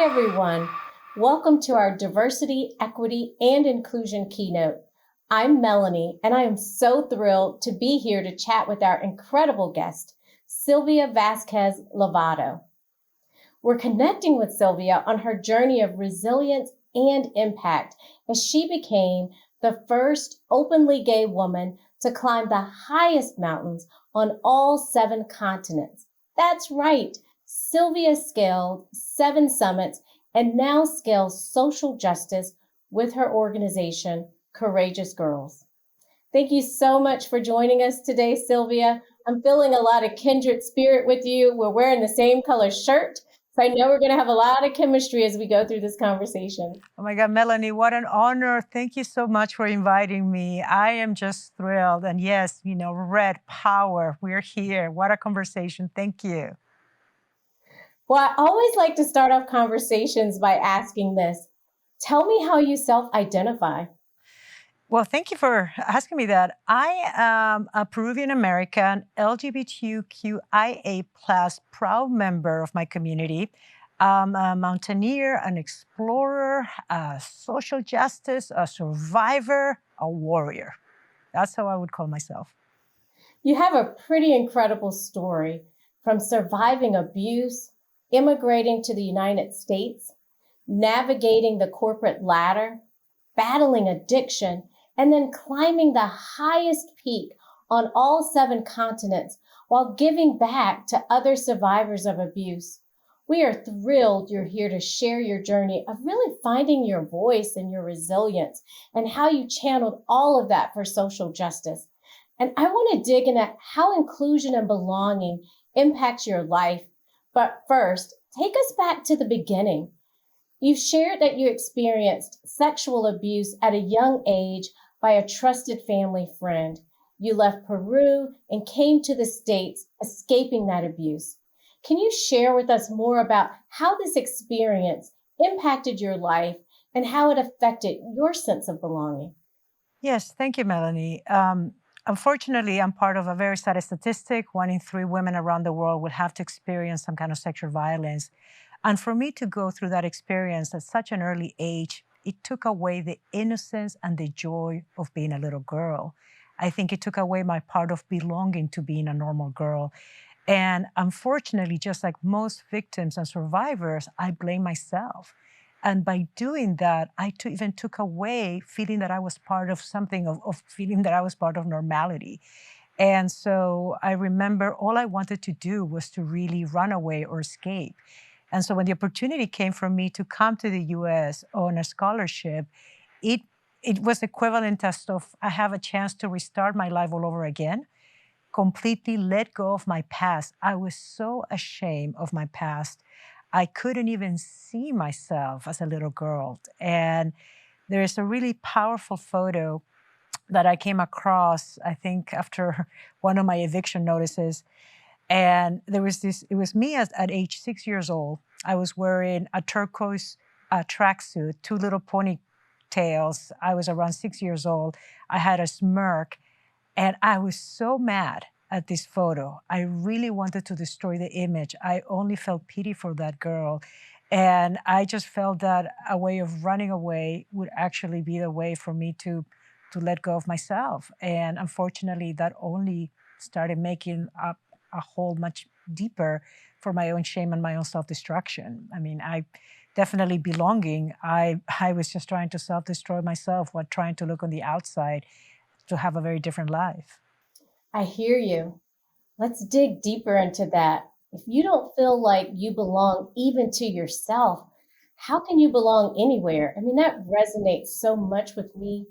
everyone. Welcome to our Diversity, Equity, and Inclusion keynote. I'm Melonie, and I am so thrilled to be here to chat with our incredible guest, Silvia Vasquez-Lavado. We're connecting with Silvia on her journey of resilience and impact as she became the first openly gay woman to climb the highest mountains on all 7 continents. That's right. Silvia scaled 7 summits and now scales social justice with her organization, Courageous Girls. Thank you so much for joining us today, Silvia. I'm feeling a lot of kindred spirit with you. We're wearing the same color shirt, so I know we're going to have a lot of chemistry as we go through this conversation. Oh my God, Melonie, what an honor. Thank you so much for inviting me. I am just thrilled. And yes, red power, we're here. What a conversation. Thank you. Well, I always like to start off conversations by asking this. Tell me how you self-identify. Well, thank you for asking me that. I am a Peruvian-American LGBTQIA+ proud member of my community. I'm a mountaineer, an explorer, a social justice, a survivor, a warrior. That's how I would call myself. You have a pretty incredible story, from surviving abuse, immigrating to the United States, navigating the corporate ladder, battling addiction, and then climbing the highest peak on all 7 continents while giving back to other survivors of abuse. We are thrilled you're here to share your journey of really finding your voice and your resilience and how you channeled all of that for social justice. And I want to dig into how inclusion and belonging impacts your life. But first, take us back to the beginning. You shared that you experienced sexual abuse at a young age by a trusted family friend. You left Peru and came to the States, escaping that abuse. Can you share with us more about how this experience impacted your life and how it affected your sense of belonging? Yes, thank you, Melonie. Unfortunately, I'm part of a very sad statistic. 1 in 3 women around the world will have to experience some kind of sexual violence. And for me to go through that experience at such an early age, it took away the innocence and the joy of being a little girl. I think it took away my part of belonging to being a normal girl. And unfortunately, just like most victims and survivors, I blame myself. And by doing that, I even took away feeling that I was part of something, of feeling that I was part of normality. And so I remember all I wanted to do was to really run away or escape. And so when the opportunity came for me to come to the US on a scholarship, it was equivalent as of I have a chance to restart my life all over again, completely let go of my past. I was so ashamed of my past. I couldn't even see myself as a little girl. And there is a really powerful photo that I came across, I think, after one of my eviction notices. And there was it was me at age 6 years old. I was wearing a turquoise tracksuit, 2 little ponytails. I was around 6 years old. I had a smirk, and I was so mad at this photo. I really wanted to destroy the image. I only felt pity for that girl. And I just felt that a way of running away would actually be the way for me to let go of myself. And unfortunately, that only started making up a hole much deeper for my own shame and my own self-destruction. I mean, I definitely belonging. I was just trying to self-destroy myself while trying to look on the outside to have a very different life. I hear you. Let's dig deeper into that. If you don't feel like you belong even to yourself, how can you belong anywhere? I mean, that resonates so much with me.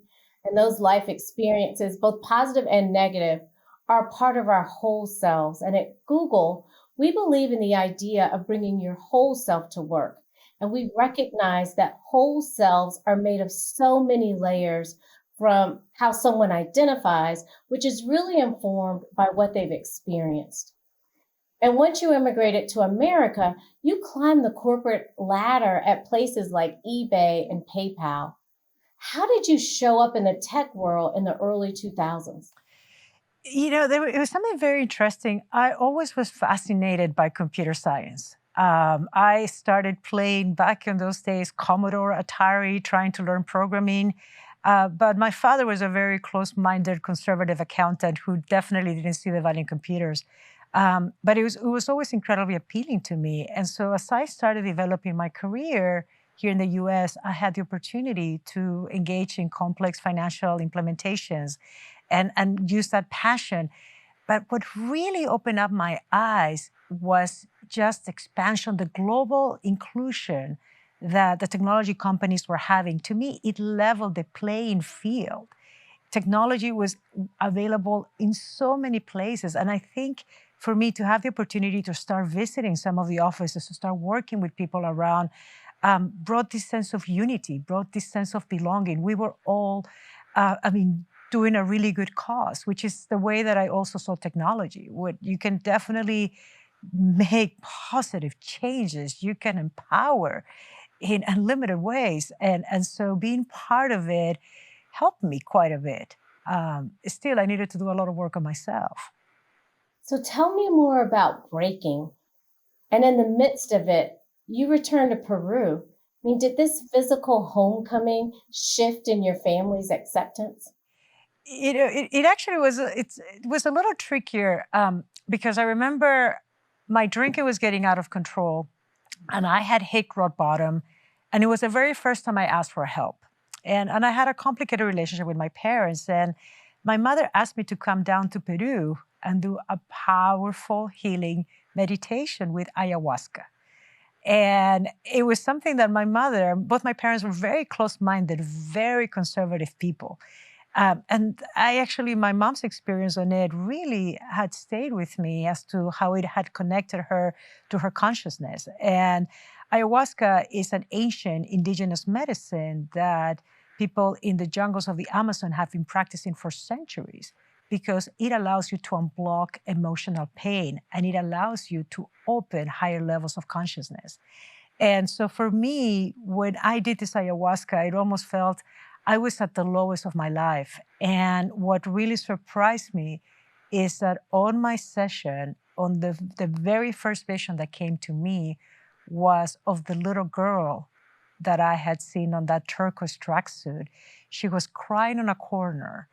And those life experiences, both positive and negative, are part of our whole selves. And at Google, we believe in the idea of bringing your whole self to work. And we recognize that whole selves are made of so many layers, from how someone identifies, which is really informed by what they've experienced. And once you immigrated to America, you climbed the corporate ladder at places like eBay and PayPal. How did you show up in the tech world in the early 2000s? It was something very interesting. I always was fascinated by computer science. I started playing back in those days, Commodore, Atari, trying to learn programming. But my father was a very close-minded conservative accountant who definitely didn't see the value in computers. But it was always incredibly appealing to me. And so as I started developing my career here in the US, I had the opportunity to engage in complex financial implementations and use that passion. But what really opened up my eyes was just expansion, the global inclusion that the technology companies were having. To me, it leveled the playing field. Technology was available in so many places. And I think for me to have the opportunity to start visiting some of the offices, to start working with people around, brought this sense of unity, brought this sense of belonging. We were all, doing a really good cause, which is the way that I also saw technology. You can definitely make positive changes. You can empower in unlimited ways. And so being part of it helped me quite a bit. Still, I needed to do a lot of work on myself. So tell me more about breaking. And in the midst of it, you returned to Peru. I mean, did this physical homecoming shift in your family's acceptance? It actually was it was a little trickier because I remember my drinking was getting out of control, and I had hit rock bottom, and it was the very first time I asked for help, and I had a complicated relationship with my parents, and my mother asked me to come down to Peru and do a powerful healing meditation with ayahuasca. And it was something that both my parents were very close-minded, very conservative people. And my mom's experience on it really had stayed with me as to how it had connected her to her consciousness. And ayahuasca is an ancient indigenous medicine that people in the jungles of the Amazon have been practicing for centuries because it allows you to unblock emotional pain and it allows you to open higher levels of consciousness. And so for me, when I did this ayahuasca, it almost felt I was at the lowest of my life. And what really surprised me is that on my session, on the very first vision that came to me was of the little girl that I had seen on that turquoise tracksuit. She was crying on a corner.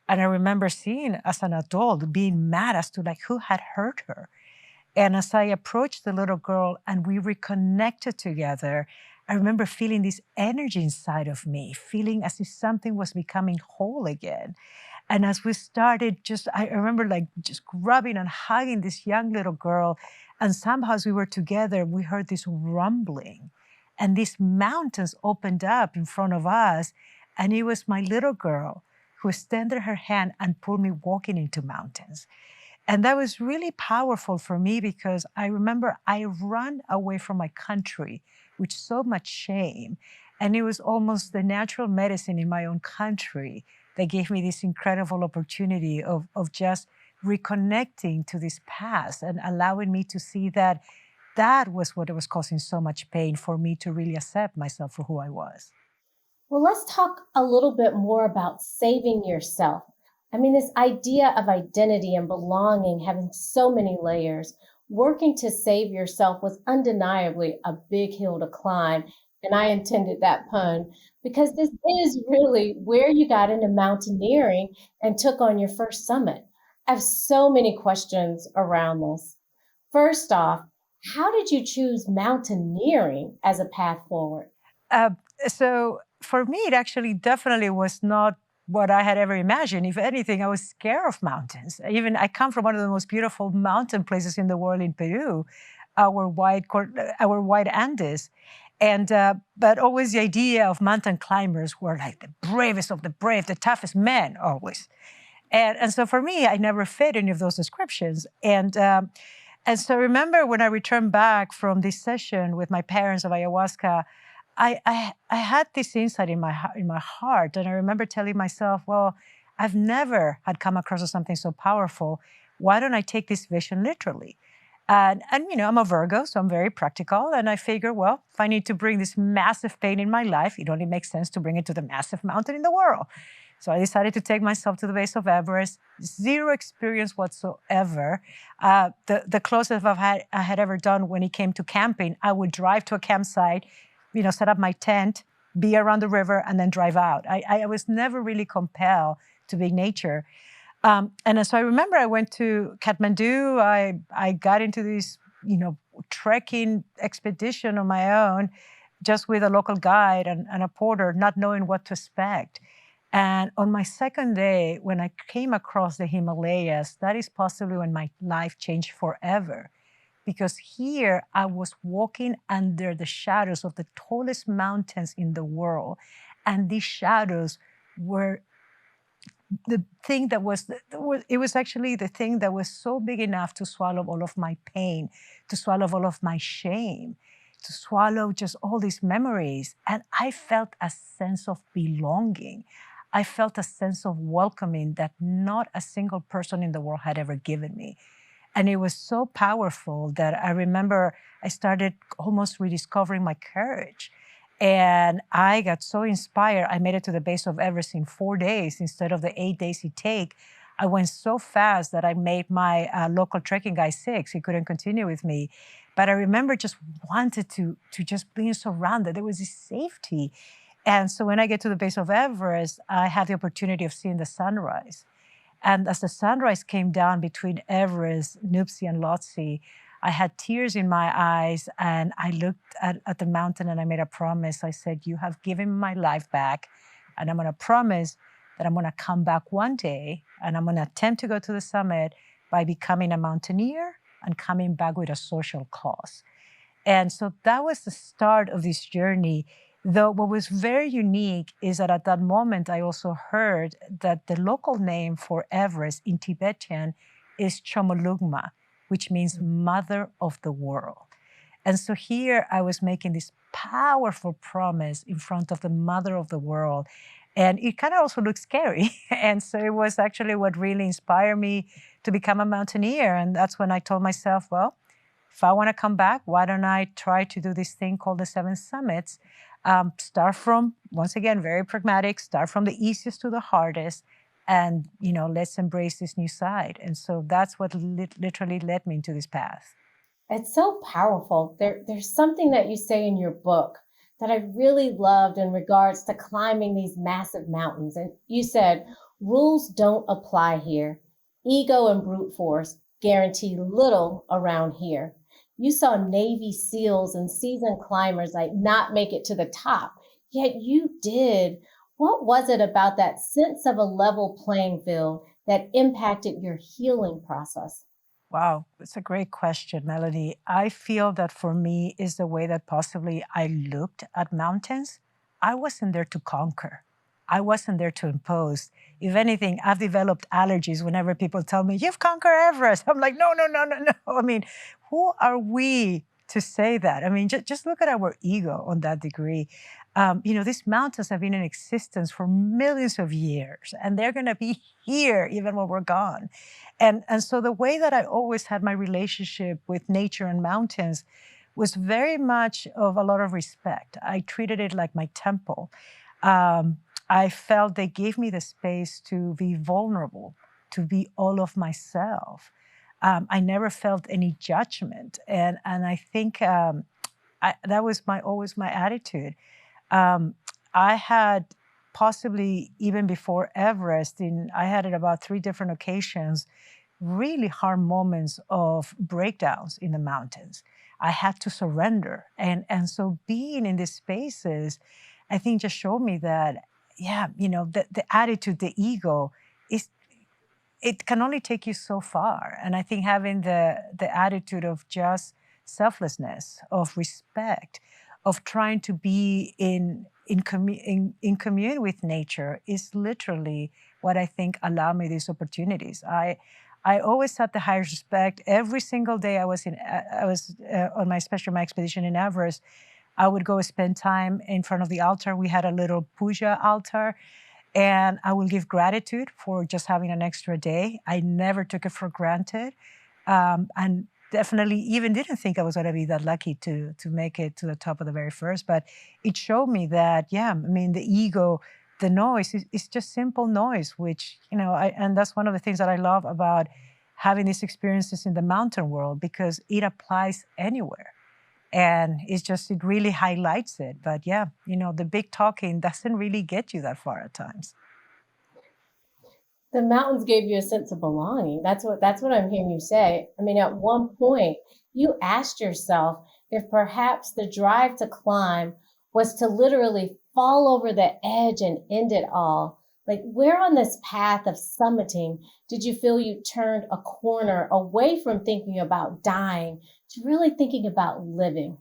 And I remember seeing as an adult being mad as to like who had hurt her. And as I approached the little girl and we reconnected together, I remember feeling this energy inside of me, feeling as if something was becoming whole again. And as we started, I remember like just grabbing and hugging this young little girl. And somehow as we were together, we heard this rumbling. And these mountains opened up in front of us. And it was my little girl who extended her hand and pulled me walking into mountains. And that was really powerful for me because I remember I ran away from my country with so much shame. And it was almost the natural medicine in my own country that gave me this incredible opportunity of just reconnecting to this past and allowing me to see that that was what was causing so much pain for me to really accept myself for who I was. Well, let's talk a little bit more about saving yourself. I mean, this idea of identity and belonging having so many layers, working to save yourself was undeniably a big hill to climb. And I intended that pun because this is really where you got into mountaineering and took on your first summit. I have so many questions around this. First off, how did you choose mountaineering as a path forward? So for me, it actually definitely was not what I had ever imagined. If anything, I was scared of mountains. Even I come from one of the most beautiful mountain places in the world in Peru, our white Andes. And but always the idea of mountain climbers were like the bravest of the brave, the toughest men always. And so for me, I never fit any of those descriptions. And so I remember when I returned back from this session with my parents of ayahuasca, I had this insight in my heart, and I remember telling myself, well, I've never had come across something so powerful. Why don't I take this vision literally? And I'm a Virgo, so I'm very practical, and I figure, well, if I need to bring this massive pain in my life, it only makes sense to bring it to the massive mountain in the world. So I decided to take myself to the base of Everest. Zero experience whatsoever. The closest I had ever done when it came to camping, I would drive to a campsite, set up my tent, be around the river, and then drive out. I was never really compelled to be in nature. And so I remember I went to Kathmandu. I got into this, trekking expedition on my own, just with a local guide and a porter, not knowing what to expect. And on my second day, when I came across the Himalayas, that is possibly when my life changed forever. Because here I was walking under the shadows of the tallest mountains in the world. And these shadows were the thing that it was actually the thing that was so big enough to swallow all of my pain, to swallow all of my shame, to swallow just all these memories. And I felt a sense of belonging. I felt a sense of welcoming that not a single person in the world had ever given me. And it was so powerful that I remember I started almost rediscovering my courage. And I got so inspired. I made it to the base of Everest in 4 days instead of the 8 days it take. I went so fast that I made my local trekking guy sick. He couldn't continue with me. But I remember just wanted to just being surrounded. There was this safety. And so when I get to the base of Everest, I had the opportunity of seeing the sunrise. And as the sunrise came down between Everest, Nuptse, and Lhotse, I had tears in my eyes, and I looked at the mountain and I made a promise. I said, you have given me my life back, and I'm going to promise that I'm going to come back one day, and I'm going to attempt to go to the summit by becoming a mountaineer and coming back with a social cause. And so that was the start of this journey. Though what was very unique is that at that moment, I also heard that the local name for Everest in Tibetan is Chomolungma, which means mother of the world. And so here I was making this powerful promise in front of the mother of the world. And it kind of also looked scary. And so it was actually what really inspired me to become a mountaineer. And that's when I told myself, well, if I want to come back, why don't I try to do this thing called the 7 Summits? Start from, once again, very pragmatic, start from the easiest to the hardest, and, let's embrace this new side. And so that's what literally led me into this path. It's so powerful. There's something that you say in your book that I really loved in regards to climbing these massive mountains. And you said, rules don't apply here. Ego and brute force guarantee little around here. You saw Navy SEALs and seasoned climbers not make it to the top, yet you did. What was it about that sense of a level playing field that impacted your healing process? Wow, it's a great question, Melanie. I feel that for me is the way that possibly I looked at mountains. I wasn't there to conquer. I wasn't there to impose. If anything, I've developed allergies whenever people tell me, you've conquered Everest. I'm like, no. I mean, who are we to say that? I mean, just look at our ego on that degree. These mountains have been in existence for millions of years, and they're going to be here even when we're gone. And so the way that I always had my relationship with nature and mountains was very much of a lot of respect. I treated it like my temple. I felt they gave me the space to be vulnerable, to be all of myself. I never felt any judgment. And I think that was always my attitude. I had possibly, even before Everest, I had at about 3 different occasions, really hard moments of breakdowns in the mountains. I had to surrender. And so being in these spaces, I think just showed me that, the attitude, the ego, it can only take you so far. And I think having the attitude of just selflessness, of respect, of trying to be in commune with nature is literally what I think allowed me these opportunities. I always had the highest respect. Every single day I was on my expedition in Everest, I would go spend time in front of the altar. We had a little puja altar, and I will give gratitude for just having an extra day. I never took it for granted, and definitely even didn't think I was going to be that lucky to make it to the top of the very first. But it showed me that, the ego the noise is just simple noise, which, and that's one of the things that I love about having these experiences in the mountain world, because it applies anywhere. And it really highlights it. But yeah, the big talking doesn't really get you that far at times. The mountains gave you a sense of belonging. That's what I'm hearing you say. I mean, at one point, you asked yourself if perhaps the drive to climb was to literally fall over the edge and end it all. Like, where on this path of summiting did you feel you turned a corner away from thinking about dying to really thinking about living?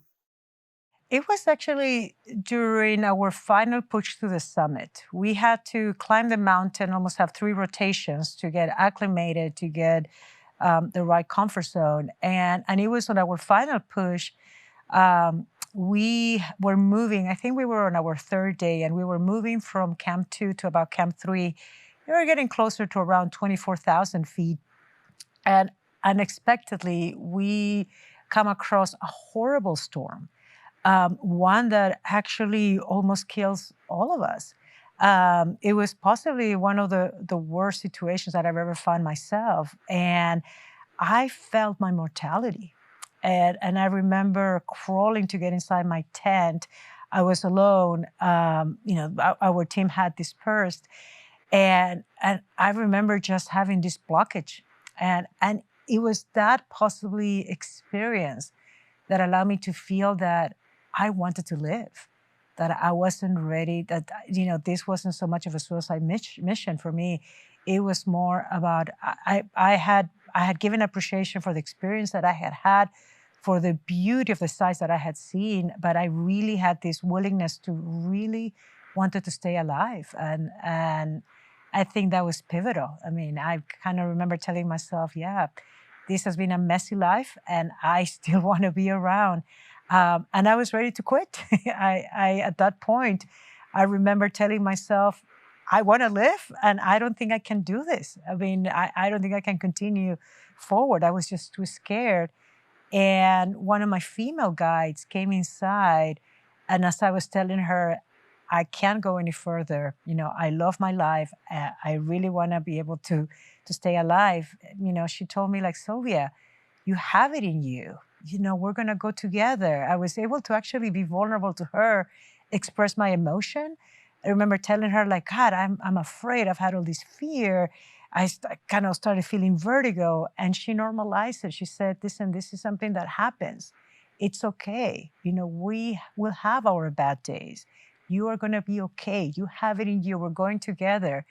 It was actually during our final push to the summit. We had to climb the mountain, almost have 3 rotations to get acclimated, to get the right comfort zone. And it was on our final push. We were moving, I think we were on our 3rd day, and we were moving from Camp 2 to about Camp 3. We were getting closer to around 24,000 feet. And unexpectedly, we come across a horrible storm. One that actually almost kills all of us. It was possibly one of the worst situations that I've ever found myself. And I felt my mortality. And I remember crawling to get inside my tent. I was alone. Our team had dispersed. And I remember just having this blockage. And it was that possibly experience that allowed me to feel that I wanted to live, that I wasn't ready, that, this wasn't so much of a suicide mission for me. It was more about, I had given appreciation for the experience that I had had, for the beauty of the sights that I had seen, but I really had this willingness to really wanted to stay alive. And I think that was pivotal. I mean, I kind of remember telling myself, yeah, this has been a messy life and I still want to be around. And I was ready to quit. I at that point, I remember telling myself, I want to live and I don't think I can do this. I mean, I don't think I can continue forward. I was just too scared. And one of my female guides came inside. And as I was telling her, I can't go any further. I love my life. I really want to be able to stay alive. She told me, like, Silvia, you have it in you. We're going to go together. I was able to actually be vulnerable to her, express my emotion. I remember telling her, like, God, I'm afraid. I've had all this fear. I kind of started feeling vertigo. And she normalized it. She said, listen, this is something that happens. It's okay. We will have our bad days. You are going to be okay. You have it in you. We're going together.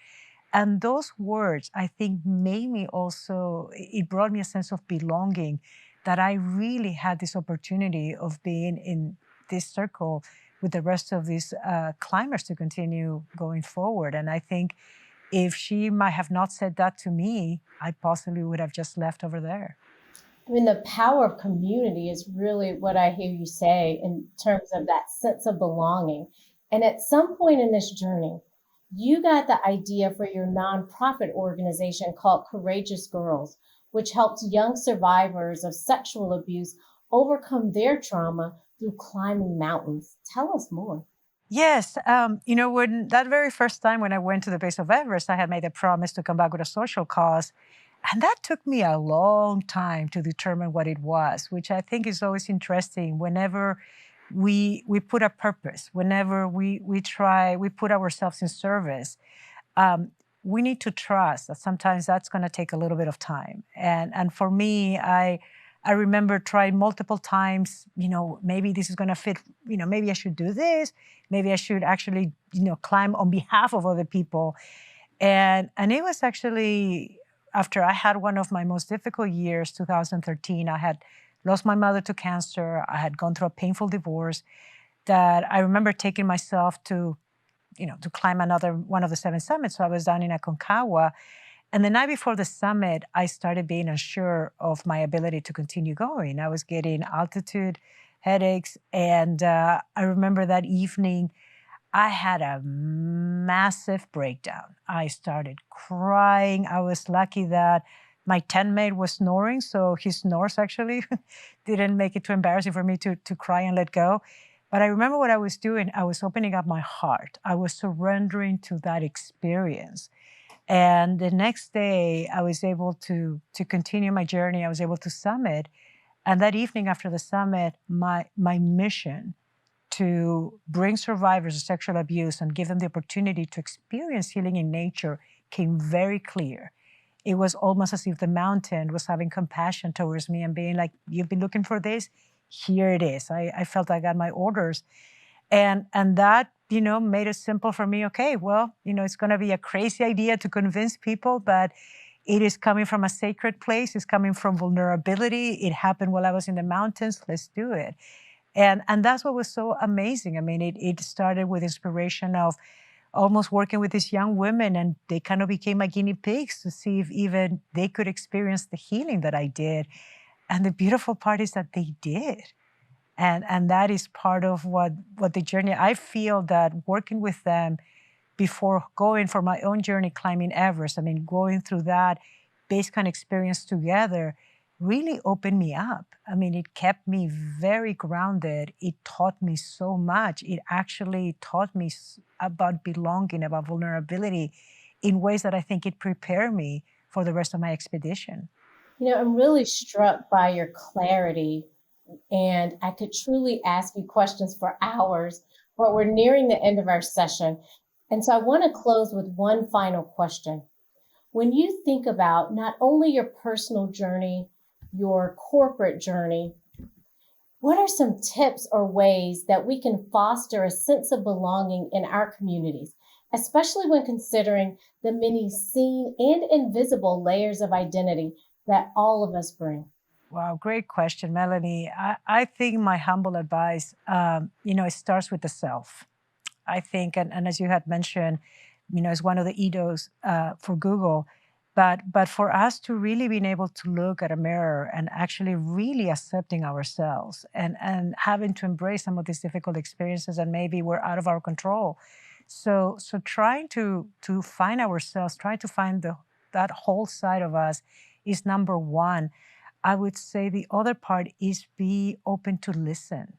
And those words, I think, made me also, it brought me a sense of belonging, that I really had this opportunity of being in this circle with the rest of these climbers to continue going forward. And I think if she might have not said that to me, I possibly would have just left over there. I mean, the power of community is really what I hear you say in terms of that sense of belonging. And at some point in this journey, you got the idea for your nonprofit organization called Courageous Girls, which helps young survivors of sexual abuse overcome their trauma through climbing mountains. Tell us more. Yes. When that very first time when I went to the base of Everest, I had made a promise to come back with a social cause. And that took me a long time to determine what it was, which I think is always interesting. Whenever we put a purpose, whenever we put ourselves in service, we need to trust that sometimes that's going to take a little bit of time. And for me, I remember trying multiple times, maybe this is going to fit, maybe I should do this. Maybe I should actually, climb on behalf of other people. And it was actually after I had one of my most difficult years, 2013, I had lost my mother to cancer. I had gone through a painful divorce, that I remember taking myself to climb another one of the 7 summits. So I was down in Aconcagua. And the night before the summit, I started being unsure of my ability to continue going. I was getting altitude headaches. And I remember that evening, I had a massive breakdown. I started crying. I was lucky that my tent mate was snoring, so his snores actually didn't make it too embarrassing for me to cry and let go. But I remember what I was doing. I was opening up my heart. I was surrendering to that experience. And the next day, I was able to continue my journey. I was able to summit. And that evening after the summit, my mission to bring survivors of sexual abuse and give them the opportunity to experience healing in nature came very clear. It was almost as if the mountain was having compassion towards me and being like, you've been looking for this? Here it is. I felt I got my orders. And that, made it simple for me. Okay, well, it's going to be a crazy idea to convince people, but it is coming from a sacred place. It's coming from vulnerability. It happened while I was in the mountains. Let's do it. And that's what was so amazing. I mean, it started with inspiration of almost working with these young women, and they kind of became my guinea pigs to see if even they could experience the healing that I did. And the beautiful part is that they did. And that is part of what the journey, I feel that working with them before going for my own journey, climbing Everest, I mean, going through that base camp experience together really opened me up. I mean, it kept me very grounded. It taught me so much. It actually taught me about belonging, about vulnerability in ways that I think it prepared me for the rest of my expedition. I'm really struck by your clarity, and I could truly ask you questions for hours, but we're nearing the end of our session. And so I want to close with one final question. When you think about not only your personal journey, your corporate journey, what are some tips or ways that we can foster a sense of belonging in our communities, especially when considering the many seen and invisible layers of identity that all of us bring? Wow, great question, Melanie. I think my humble advice, it starts with the self. I think, and as you had mentioned, it's one of the ethos for Google, but for us to really being able to look at a mirror and actually really accepting ourselves and having to embrace some of these difficult experiences and maybe we're out of our control. So trying to find ourselves, trying to find that whole side of us is number one. I would say the other part is be open to listen.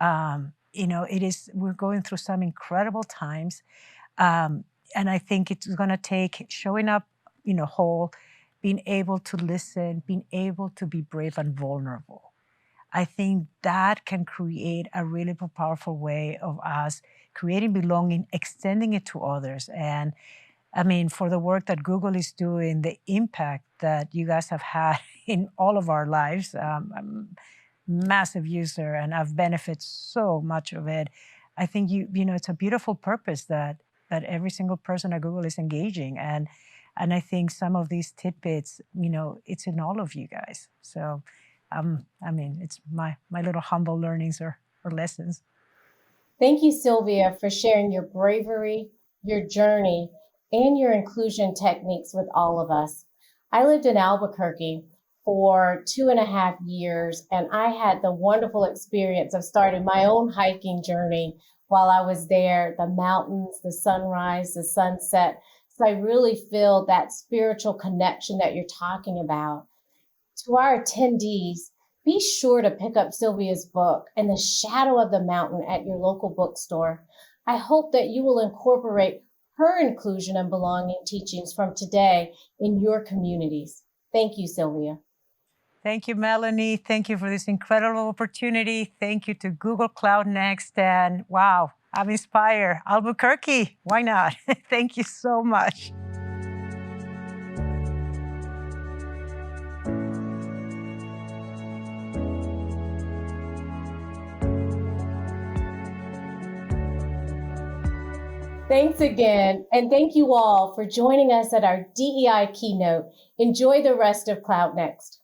We're going through some incredible times. And I think it's going to take showing up, whole, being able to listen, being able to be brave and vulnerable. I think that can create a really powerful way of us creating belonging, extending it to others. And I mean, for the work that Google is doing, the impact that you guys have had in all of our lives, I'm a massive user and I've benefited so much of it. I think it's a beautiful purpose that every single person at Google is engaging. And I think some of these tidbits, it's in all of you guys. So, it's my little humble learnings or lessons. Thank you, Silvia, for sharing your bravery, your journey, and your inclusion techniques with all of us. I lived in Albuquerque for 2.5 years, and I had the wonderful experience of starting my own hiking journey while I was there, the mountains, the sunrise, the sunset. So I really feel that spiritual connection that you're talking about. To our attendees, be sure to pick up Silvia's book, In the Shadow of the Mountain, at your local bookstore. I hope that you will incorporate her inclusion and belonging teachings from today in your communities. Thank you, Silvia. Thank you, Melanie. Thank you for this incredible opportunity. Thank you to Google Cloud Next. And wow, I'm inspired. Albuquerque, why not? Thank you so much. Thanks again, and thank you all for joining us at our DEI keynote. Enjoy the rest of Cloud Next.